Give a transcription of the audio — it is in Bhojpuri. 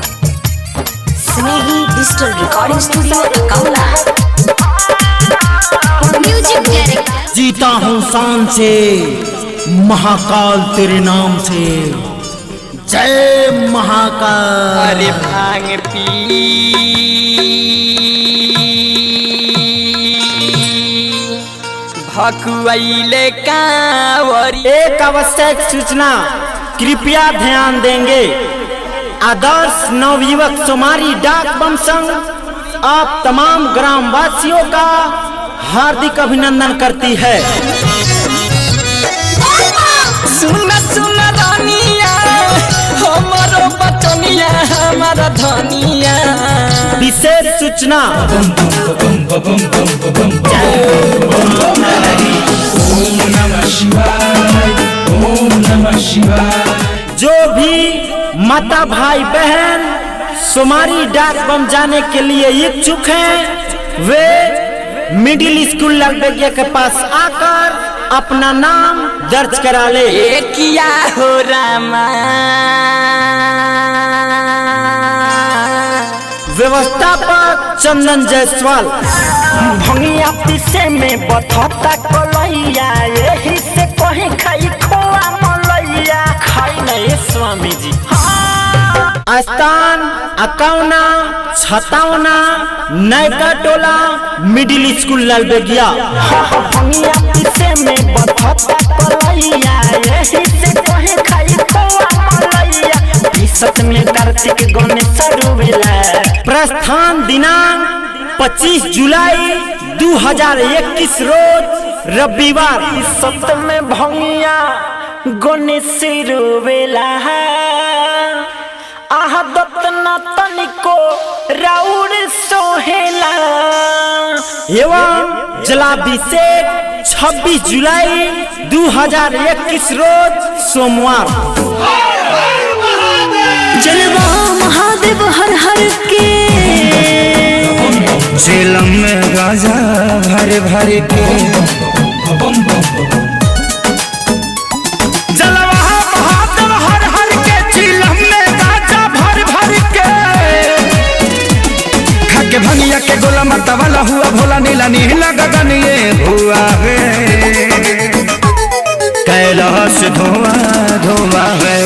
स्नेही डिजिटल रिकॉर्डिंग स्टूडियो कावला। म्यूजिक डायरेक्टर जीता हूँ शान से महाकाल तेरे नाम से। जय महाकाल। अरे भांग पी भकुआइले कांवरी। एक आवश्यक सूचना कृपया ध्यान देंगे। आदर्श नवयुवक सोमारी डाक बम संघ आप तमाम ग्रामवासियों का हार्दिक अभिनंदन करती है। सुन सुन रानिया हमारो बचनिया हमारा धनिया। विशेष सूचना जो भी माता भाई बहन सोमारी डाक बम जाने के लिए इच्छुक हैं वे मिडिल स्कूल लड़बेगिया के पास आकर अपना नाम दर्ज करा ले। किया हो रामा व्यवस्थापक चंदन जायसवाल। भंगिया पीसे में बथता कलैया यही से कहीं खाई खोआ मलैया। खाई नहीं स्वामी जी। स्थान अकाउना छतावना नयका टोला मिडिल स्कूल ललबेगिया। भंगिया पीसे में बथता कलैया यही से कहीं खाई खोआ मलैया। पीसत में कार्तिक गणेश रुबेला। प्रस्थान दिनांक 25 जुलाई 2021 रोज रविवार। पीसत में भंगिया गणेश रुबेला। आहदत न तनिको राउर सोहेला। एवं जलाभिषेक 26 जुलाई 2021 रोज सोमवार। जलवा महादेव हर हर के झेलम में गाजा भर भर के। जलवा महादेव हर हर के झेलम में गाजा भर भर के। खाके भंगिया के गोला माता वाला हुआ भोला नीला नीला गगन ये हुआ है। कैलाश धुआं धुआं है।